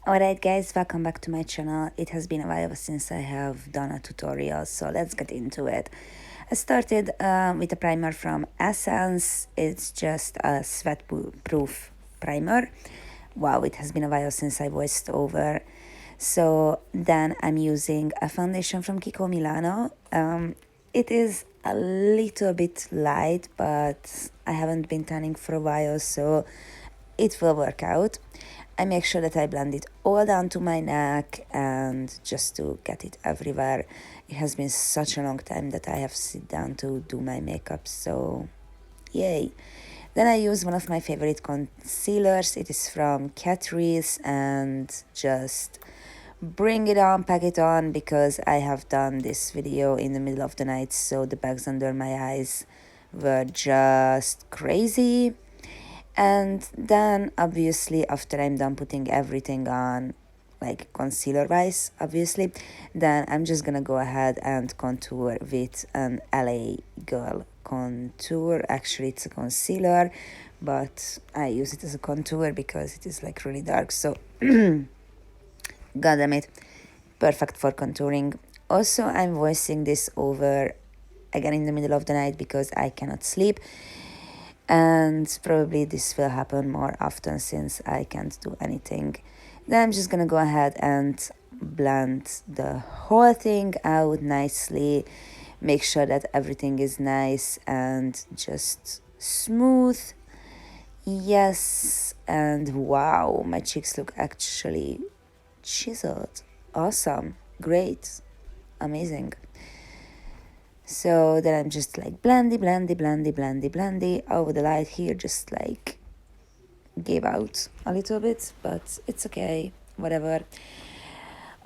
Alright guys, welcome back to my channel. It has been a while since I have done a tutorial, so let's get into it. I started with a primer from Essence. It's just a sweat-proof primer. Wow, it has been a while since I voiced over. So then I'm using a foundation from Kiko Milano. It is a little bit light, but I haven't been tanning for a while, so it will work out. I make sure that I blend it all down to my neck and just to get it everywhere. It has been such a long time that I have sit down to do my makeup, so yay. Then I use one of my favorite concealers. It is from Crease and just bring it on, pack it on, because I have done this video in the middle of the night, so the bags under my eyes were just crazy. And then obviously after I'm done putting everything on, like concealer wise obviously, then I'm just gonna go ahead and contour with an LA Girl contour. Actually it's a concealer, but I use it as a contour because it is like really dark, so god damn it, perfect for contouring. Also I'm voicing this over again in the middle of the night because I cannot sleep, and probably this will happen more often since I can't do anything. Then I'm just gonna go ahead and blend the whole thing out nicely, make sure that everything is nice and just smooth. Yes, and wow, my cheeks look actually chiseled. Awesome, great, amazing. So then I'm just like blendy over the light here, just like gave out a little bit, but it's okay, whatever.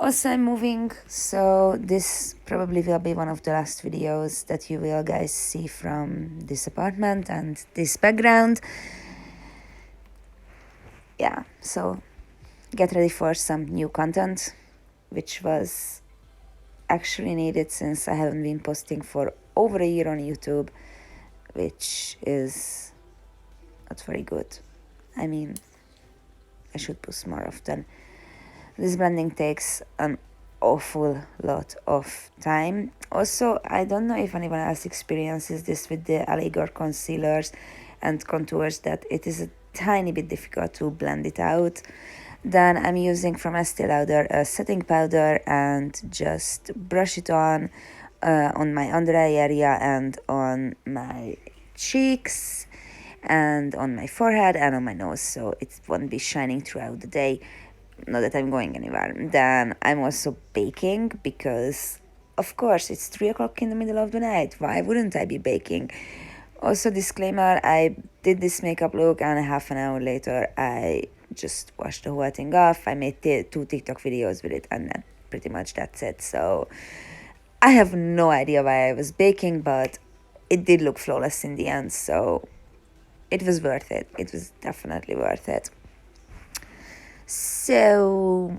Also I'm moving, so this probably will be one of the last videos that you will guys see from this apartment and this background. Yeah, so get ready for some new content, which was actually needed since I haven't been posting for over a year on YouTube, which is not very good. I mean, I should post more often. This blending takes an awful lot of time. Also, I don't know if anyone else experiences this with the LA Girl concealers and contours, that it is a tiny bit difficult to blend it out. Then I'm using from Estee Lauder a setting powder and just brush it on my under eye area and on my cheeks and on my forehead and on my nose, so it won't be shining throughout the day, not that I'm going anywhere. Then I'm also baking because of course it's 3 o'clock in the middle of the night, why wouldn't I be baking? Also disclaimer, I did this makeup look and half an hour later I just washed the whole thing off. I made 2 TikTok videos with it and then pretty much that's it. So I have no idea why I was baking, but it did look flawless in the end, so it was worth it. It was definitely worth it. So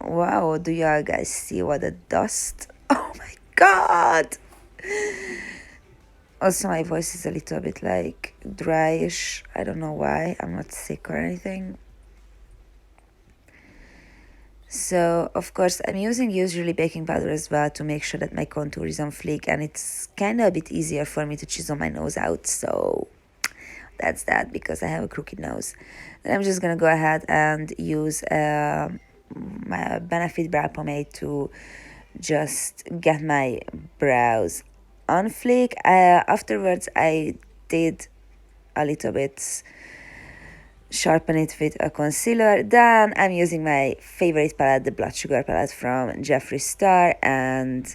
wow, do y'all guys see what the dust? Oh my god! Also, my voice is a little bit like dryish. I don't know why. I'm not sick or anything. So, of course, I'm using usually baking powder as well to make sure that my contour is on fleek, and it's kind of a bit easier for me to chisel my nose out. So, that's that because I have a crooked nose. Then I'm just gonna go ahead and use my Benefit Brow Pomade to just get my brows on fleek. Afterwards I did a little bit sharpen it with a concealer. Then I'm using my favorite palette, the Blood Sugar palette from Jeffree Star, and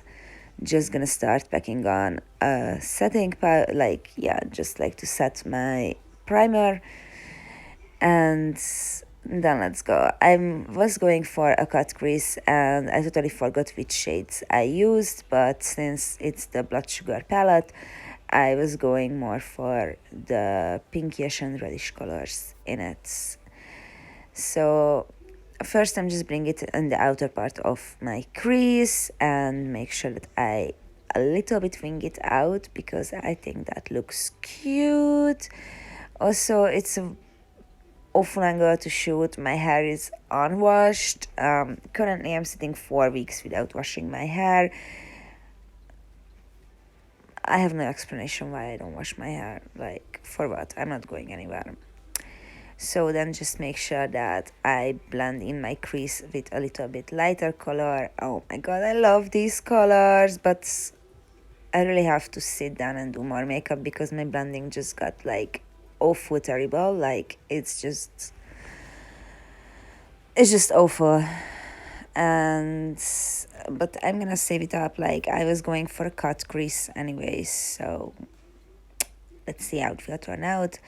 just gonna start packing on a setting like, yeah, just like to set my primer, and then let's go. I was going for a cut crease and I totally forgot which shades I used, but since it's the Blood Sugar palette, I was going more for the pinkish and reddish colors in it. So first I'm just bring it in the outer part of my crease and make sure that I a little bit wing it out because I think that looks cute. Also, it's a awful angle to shoot. My hair is unwashed. Currently I'm sitting 4 weeks without washing my hair. I have no explanation why I don't wash my hair. Like, for what? I'm not going anywhere. So then just make sure that I blend in my crease with a little bit lighter color. Oh my god, I love these colors, but I really have to sit down and do more makeup because my blending just got like awful terrible. Like, it's just awful. And but I'm gonna save it up. Like, I was going for a cut crease anyways, so let's see how it will turn out.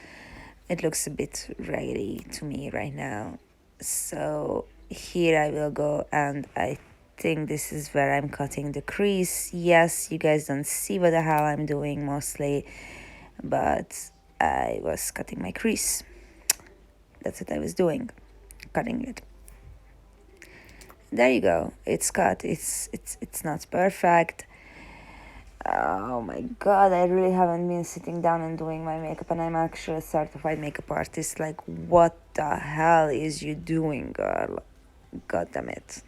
It looks a bit raggedy to me right now. So here I will go, and I think this is where I'm cutting the crease. Yes, you guys don't see what the hell I'm doing mostly, but I was cutting my crease. That's what I was doing, cutting it. There you go. It's cut. It's not perfect. Oh my god, I really haven't been sitting down and doing my makeup, and I'm actually a certified makeup artist. Like, what the hell is you doing, girl? God damn it.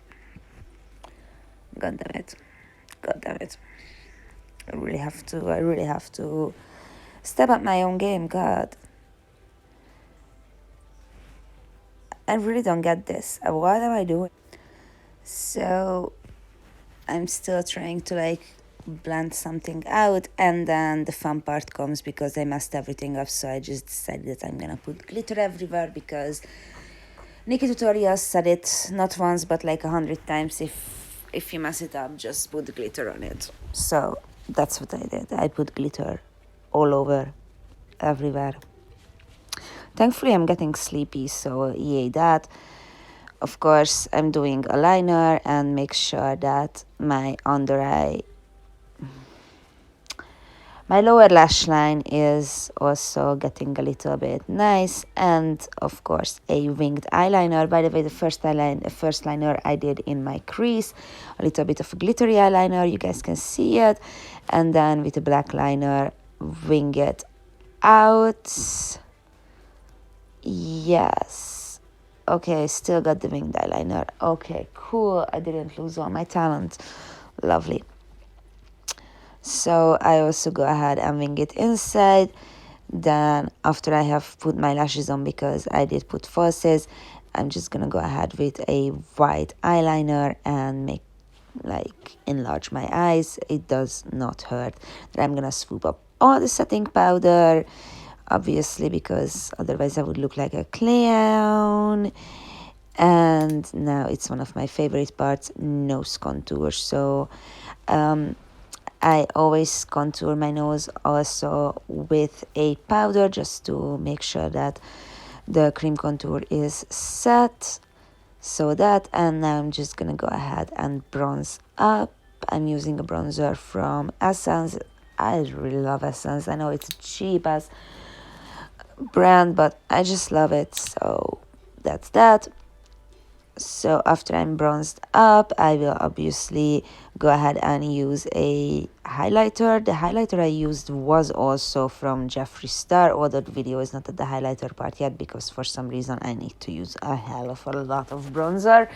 God damn it. God damn it. I really have to step up my own game, God. I really don't get this. What am I doing? So I'm still trying to like blend something out, and then the fun part comes because I messed everything up. So I just decided that I'm gonna put glitter everywhere because Nikki Tutorials said it not once but like 100 times. If you mess it up, just put glitter on it. So that's what I did. I put glitter all over, everywhere. Thankfully I'm getting sleepy, so yay that. Of course, I'm doing a liner and make sure that my under eye, my lower lash line is also getting a little bit nice. And of course, a winged eyeliner. By the way, the first liner I did in my crease, a little bit of a glittery eyeliner, you guys can see it. And then with a black liner, wing it out. Yes. Okay, still got the winged eyeliner. Okay, cool. I didn't lose all my talent. Lovely. So I also go ahead and wing it inside. Then after I have put my lashes on, because I did put falsies, I'm just gonna go ahead with a white eyeliner and make like enlarge my eyes. It does not hurt. Then I'm gonna swoop up all the setting powder, obviously, because otherwise I would look like a clown. And now it's one of my favorite parts, nose contour. So I always contour my nose also with a powder just to make sure that the cream contour is set. So that, and now I'm just gonna go ahead and bronze up. I'm using a bronzer from Essence. I really love Essence. I know it's a cheap as brand, but I just love it. So that's that. So after I'm bronzed up, I will obviously go ahead and use a highlighter. The highlighter I used was also from Jeffree Star, although the video is not at the highlighter part yet because for some reason I need to use a hell of a lot of bronzer.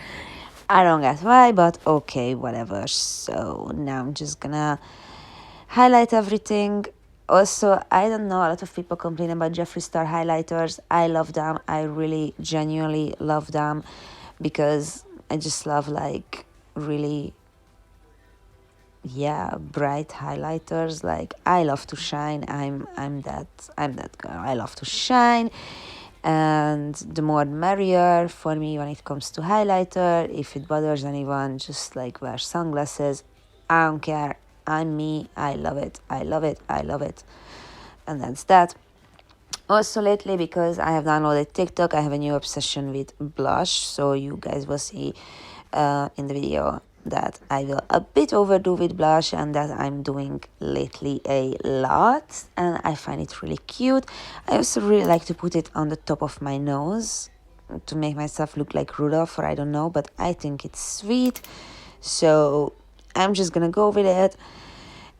I don't get why, but okay, whatever. So now I'm just gonna highlight everything. Also, I don't know, a lot of people complain about Jeffree Star highlighters. I love them. I really genuinely love them, because I just love like really, yeah, bright highlighters. Like, I love to shine. I'm that girl. I love to shine, and the more the merrier for me when it comes to highlighter. If it bothers anyone, just like wear sunglasses. I don't care. I'm me. I love it. I love it. I love it. And that's that. Also lately, because I have downloaded TikTok, I have a new obsession with blush. So you guys will see in the video that I will a bit overdo with blush, and that I'm doing lately a lot, and I find it really cute. I also really like to put it on the top of my nose to make myself look like Rudolph, or I don't know, but I think it's sweet. So I'm just gonna go with it.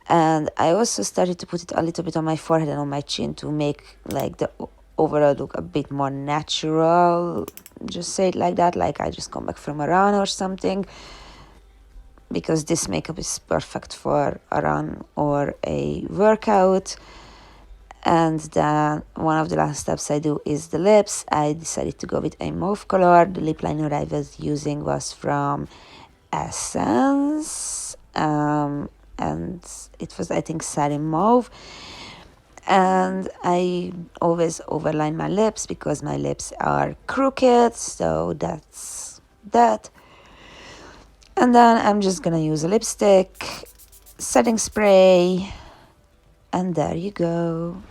And I also started to put it a little bit on my forehead and on my chin to make like the overall look a bit more natural. Just say it like that, like I just come back from a run or something, because this makeup is perfect for a run or a workout. And then one of the last steps I do is the lips. I decided to go with a mauve color. The lip liner I was using was from Essence, and it was, I think, satin mauve. And I always overline my lips because my lips are crooked, so that's that. And then I'm just gonna use a lipstick, setting spray, and there you go.